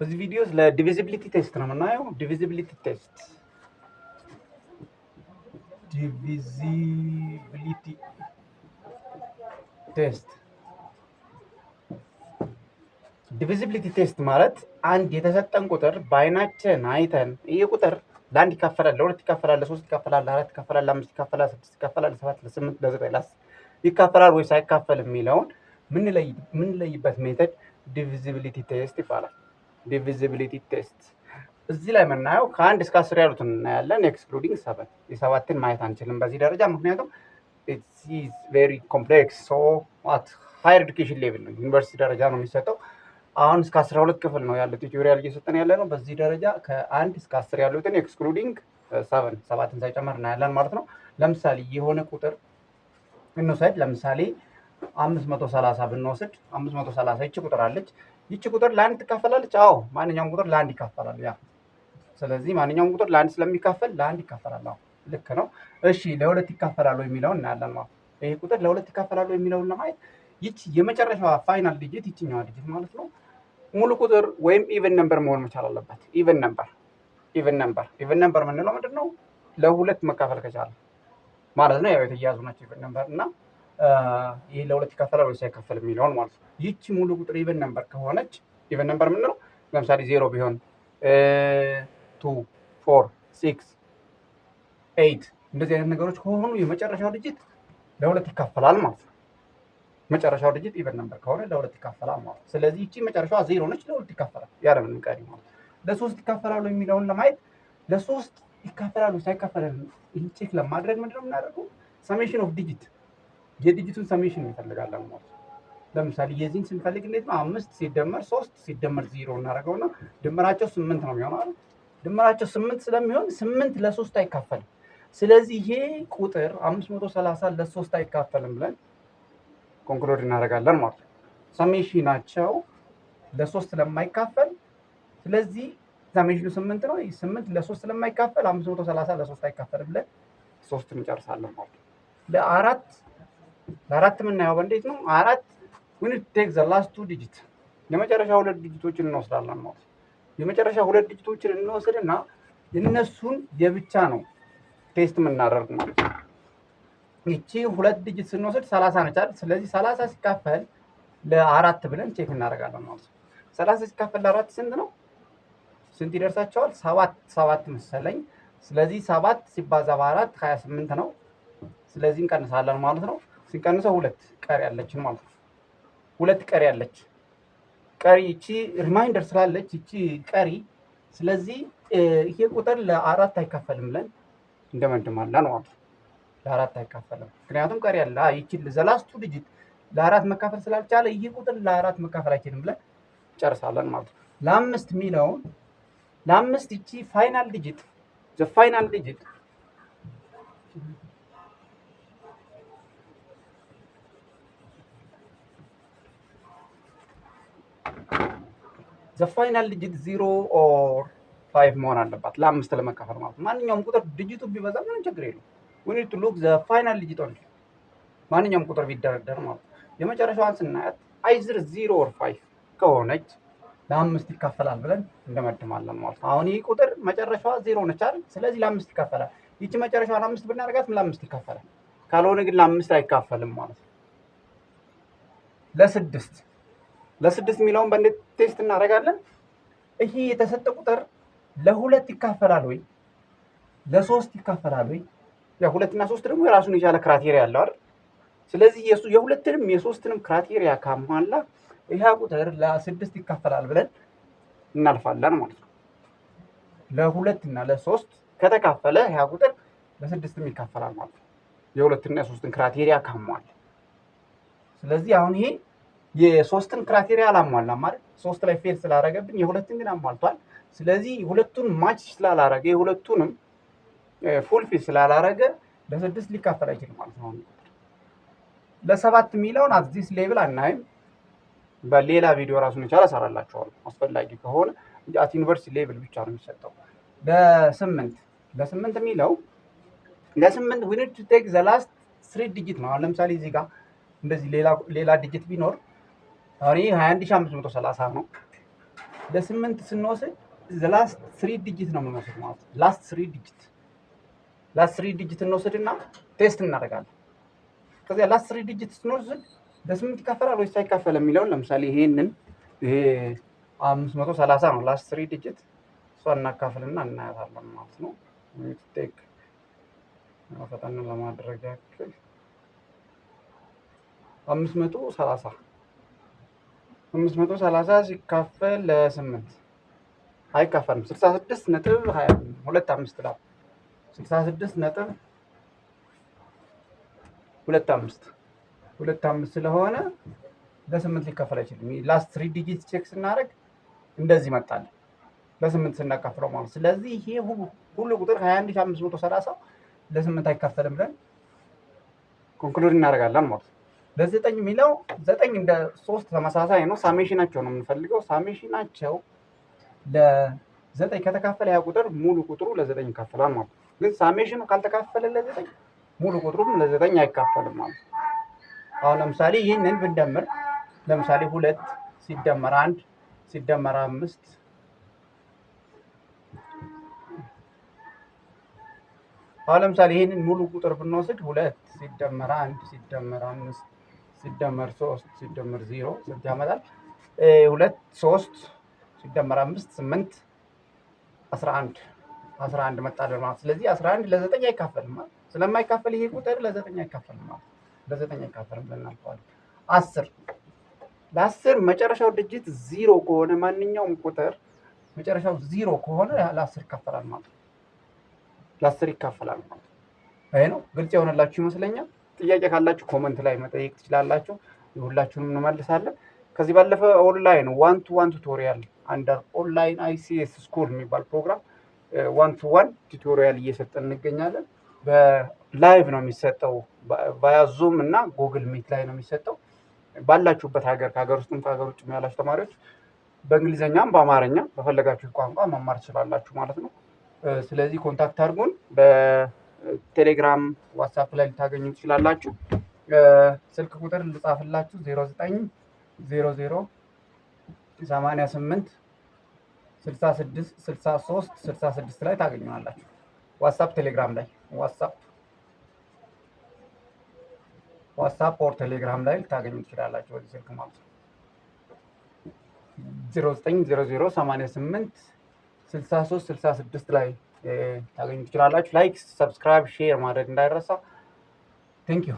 በዚህ ቪዲዮ ለዲቪዚቢሊቲ ቴስት ነው የምናየው። ዲቪዚቢሊቲ ቴስት ማለት አንድ የተሰጠን ቁጥር በአይናችን አይተን ይሄ ቁጥር ለአንድ ይካፈላል፣ ለሁለት ይካፈላል፣ ለሶስት ይካፈላል፣ ለአራት ይካፈላል፣ ለአምስት ይካፈላል፣ ለስድስት ይካፈላል፣ ለሰባት፣ ለስምንት፣ ለዘጠኝ፣ ለአስር ይካፈላል ወይስ አይካፈልም የሚለውን ምንለይበት ሜተድ ዲቪዚቢሊቲ ቴስት ይባላል። ዲቪዚቢሊቲ ቴስት እዚህ ላይ የምናየው ከአንድ እስከ 10 ያሉትን እናያለን፣ ኤክስክሉዲንግ 7። የሰባትን ማየት አንችልም በዚህ ደረጃ፣ ምክንያቱም ኢትስ ቬሪ ኮምፕሌክስ። ሶ አት ሃየር ኤዱኬሽን ሌቭል ነው፣ ዩኒቨርሲቲ ደረጃ ነው የሚሰጠው። አሁን እስከ 12 ክፍል ነው ያለው ቲዩቶሪያል እየሰጠን ያለ ነው። በዚህ ደረጃ ከአንድ እስከ 10 ያሉትን ኤክስክሉዲንግ 7ን ሳይጨመር እናያለን ማለት ነው። ለምሳሌ የሆነ ቁጥር እንውሰድ። ለምሳሌ 530 ብንወስድ 530 ይቺ ቁጥር አለች። ይቺ ቁጥር ለአንድ ትካፈላለች? አዎ፣ ማንኛውም ቁጥር ለአንድ ይካፈላል። ያ ስለዚህ ማንኛውም ቁጥር ለአንድ ስለሚካፈል ለአንድ ይካፈላል። አዎ ልክ ነው። እሺ ለሁለት ይካፈላሉ የሚለውን እናያለን ማለት ነው። ይሄ ቁጥር ለሁለት ይካፈላሉ የሚለውን ለማየት ይቺ የመጨረሻዋ ፋይናል ዲጂት ይችኛዋ ዲጂት ማለት ነው ሙሉ ቁጥር ወይም ኢቨን ነምበር መሆን መቻል አለበት። ኢቨን ነምበር የምንለው ምንድን ነው? ለሁለት መካፈል ከቻለ ማለት ነው። ያው የተያያዙ ናቸው ኢቨን ነምበር እና ይህ ለሁለት ይካፈላል ወይስ አይካፈልም የሚለውን ማለት ነው። ይቺ ሙሉ ቁጥር ኢቨን ነምበር ከሆነች ኢቨን ነምበር የምንለው ለምሳሌ 0 ቢሆን 2 4 6 8 እንደዚህ አይነት ነገሮች ከሆኑ የመጨረሻው ዲጂት ለሁለት ይካፈላል ማለት ነው። መጨረሻው ዲጂት ኢቨን ነምበር ከሆነ ለሁለት ይካፈላል ማለት ነው። ስለዚህ ይቺ መጨረሻዋ 0 ነች፣ ለሁለት ይካፈላል ያለምንም ቀሪ ማለት ነው። ለሶስት ይካፈላሉ የሚለውን ለማየት ለሶስት ይካፈላሉ ሳይካፈላሉ ይህን ቼክ ለማድረግ ምንድነው የምናደርገው? ሰሜሽን ኦፍ ዲጂት የዲጂቱን ሰሜሽን እንፈልጋለን ማለት ነው። ለምሳሌ የዚህን ስንፈልግ እንዴት ነው? 5 ሲደመር 3 ሲደመር 0 እናደርገውና ድምራቸው 8 ነው የሚሆነው አይደል? ድምራቸው 8 ስለሚሆን 8 ለ3 አይካፈልም። ስለዚህ ይሄ ቁጥር 530 ለ3 አይካፈልም ብለን ኮንክሉድ እናደርጋለን ማለት ነው። ሰሜሽናቸው ለ3 ስለማይካፈል ስለዚህ ሰሜሽኑ 8 ነው። 8 ለ3 ስለማይካፈል 530 ለ3 አይካፈልም ብለን 3 እንጨርሳለን ማለት ነው። ለአራት የምናየው እንዴት ነው? አራት when it takes the last two digit የመጨረሻ ሁለት ዲጂቶችን እንወስዳለን ማለት ነው። የመጨረሻ ሁለት ዲጂቶችን እንወስድና እነሱን የብቻ ነው ቴስት የምናደርግ ማለት ነው። ይቺ ሁለት ዲጂት ስንወስድ 30 ነች አይደል? ስለዚህ 30 ሲካፈል ለአራት ብለን ቼክ እናደርጋለን ማለት ነው። 30 ሲካፈል ለአራት ስንት ነው? ስንት ይደርሳቸዋል? 7 መሰለኝ። ስለዚህ 7 ሲባዛ በ4 28 ነው። ስለዚህ እንቀንሳለን ማለት ነው። ሲቀንሰው ሁለት ቀሪ ያለችን ማለት ነው። ሁለት ቀሪ ያለች ቀሪ እቺ ሪማይንደር ስላለች እቺ ቀሪ ስለዚህ ይሄ ቁጥር ለአራት አይካፈልም ብለን እንደመድማለን ማለት ነው። ለአራት አይካፈልም ምክንያቱም ቀሪ ያለ ይቺ ዘላስቱ ዲጂት ለአራት መካፈል ስላልቻለ ይሄ ቁጥር ለአራት መካፈል አይችልም ብለን ጨርሳለን ማለት ነው። ለአምስት ሚለውን ለአምስት እቺ ፋይናል ዲጂት ፋይናል ዲጂት ፋይናል ዲጂት 0 ኦር 5 መሆን አለባት ለአምስት ለመካፈል ማለት ነው። ማንኛውም ቁጥር ዲጂቱ ቢበዛ ምንም ችግር የለውም። we need to look the final digit only ማንኛውም ቁጥር ቢደረደር ማለት ነው። የመጨረሻዋን ስናያት አይዘር 0 ኦር 5 ከሆነች ለአምስት ይካፈላል ብለን እንደመድማለን ማለት ነው። አሁን ይህ ቁጥር መጨረሻዋ 0 ነች አይደል? ስለዚህ ለአምስት ይካፈላል። ይቺ መጨረሻዋን 5 ብናደርጋት ለአምስት ይካፈላል። ካልሆነ ግን ለአምስት አይካፈልም ማለት ነው። ለስድስት የሚለውን በእንዴት ቴስት እናደርጋለን? ይሄ የተሰጠ ቁጥር ለሁለት ይካፈላል ወይ ለሶስት ይካፈላል ወይ? ሁለትና ሶስት ደግሞ የራሱን የቻለ ክራይቴሪያ አለው አይደል? ስለዚህ የሁለትንም የሶስትንም ክራይቴሪያ ካሟላ ይሄ ቁጥር ለስድስት ይካፈላል ብለን እናልፋለን ማለት ነው። ለሁለትና ለሶስት ከተካፈለ ይሄ ቁጥር ለስድስትም ይካፈላል ማለት ነው። የሁለትና የሶስትን ክራይቴሪያ ካሟላ ስለዚህ አሁን ይሄ የሶስትን ክራይቴሪያ አላሟላም ማለት ሶስት ላይ ፌል ስላደረገብን የሁለትን ግን አሟልቷል። ስለዚህ ሁለቱን ማች ስላላረገ የሁለቱንም ፉልፊል ስላላረገ ለስድስት ሊካፈል አይችልም ማለት ነው። ለሰባት የሚለውን አዲስ ሌቭል አናይም። በሌላ ቪዲዮ ራሱን የቻለ እሰራላችኋለሁ አስፈላጊ ከሆነ አት ዩኒቨርሲቲ ሌቭል ብቻ ነው የሚሰጠው። ለስምንት የሚለው ለስምንት we need to take the last 3 ዲጂት ነው። አሁን ለምሳሌ እዚህ ጋር እንደዚህ ሌላ ዲጂት ቢኖር አሁን 21530 ነው። ለስምንት ስንወስድ ላስት 3 ዲጂት ነው የምንወስድ ማለት ነው። ላስት 3 ዲጂት እንወስድና ቴስት እናደርጋለን። ከዚያ ላስት 3 ዲጂት ስንወስድ ለስምንት ይካፈላል ወይስ አይካፈልም የሚለውን ለምሳሌ ይሄ 530 ነው ላስት 3 ዲጂት፣ እሷ እናካፍልና እናያታለን ማለት ነው። ቴክ ፈጠን ለማድረግ ያክል 530 ሲካፈል ለ8 አይካፈልም። 66.25 ላ 66.25 ስለሆነ ለ8 ሊካፈል አይችልም። ላስት 3 ዲጂት ቼክ ስናደርግ እንደዚህ መጣል ለ8 ስናካፍለው ማለት። ስለዚህ ይሄ ሁሉ ቁጥር 21530 ለ8 አይካፈልም ብለን ኮንክሉድ እናደርጋለን ማለት ነው። ለ9 የሚለው 9 እንደ 3 ተመሳሳይ ነው። ሳሜሽናቸው ነው የምንፈልገው። ሳሜሽናቸው ለ9 ከተካፈለ ያ ቁጥር ሙሉ ቁጥሩ ለ9 ይካፈላል ማለት ነው። ግን ሳሜሽኑ ካልተካፈለ ለ9 ሙሉ ቁጥሩም ለ9 አይካፈልም ማለት ነው። አሁን ለምሳሌ ይህንን ብንደምር ለምሳሌ 2 ሲደመር 1 ሲደመር 5 አሁን ለምሳሌ ይህንን ሙሉ ቁጥር ብንወስድ 2 ሲደመር 1 ሲደመር 5 ሲደመር 3 ሲደመር 0 ስንት ያመጣል? 2 3 ሲደመር 5 8 11 መጣልን ማለት። ስለዚህ 11 ለ9 አይካፈልም ማለት ስለማይካፈል ይሄ ቁጥር ለ9 አይካፈልም ማለት ለ9 አይካፈልም ብለን እናልፈዋለን። 10 ለ10 መጨረሻው ዲጂት 0 ከሆነ ማንኛውም ቁጥር መጨረሻው 0 ከሆነ ለ10 ይካፈላል ማለት ነው። ለ10 ይካፈላል ማለት ነው። ይሄ ነው። ግልጽ የሆነላችሁ ይመስለኛል። ጥያቄ ካላችሁ ኮመንት ላይ መጠየቅ ትችላላችሁ። ሁላችሁንም እንመልሳለን። ከዚህ ባለፈ ኦንላይን 1-to-1 ቱቶሪያል አንደር ኦንላይን ICS ስኩል የሚባል ፕሮግራም 1-to-1 ቱቶሪያል እየሰጠን እንገኛለን። በላይቭ ነው የሚሰጠው፣ ቫያ ዙም እና ጉግል ሚት ላይ ነው የሚሰጠው። ባላችሁበት ሀገር ከሀገር ውስጥም ከሀገር ውጭ ያላችሁ ተማሪዎች በእንግሊዝኛም በአማርኛ በፈለጋችሁ ቋንቋ መማር ትችላላችሁ ማለት ነው። ስለዚህ ኮንታክት አድርጉን። በቴሌግራም ዋትሳፕ ላይ ልታገኙ ትችላላችሁ። ስልክ ቁጥር ልጻፍላችሁ 090988666366 ላይ ታገኙናላችሁ። ዋትሳፕ ቴሌግራም ላይ ዋትሳፕ ኦር ቴሌግራም ላይ ልታገኙ ትችላላችሁ በዚህ ስልክ ማለት ነው። 0900886366 ላይ ታገኙ ትችላላችሁ። ላይክ፣ ሰብስክራይብ፣ ሼር ማድረግ እንዳይረሳ። ቴንክ ዩ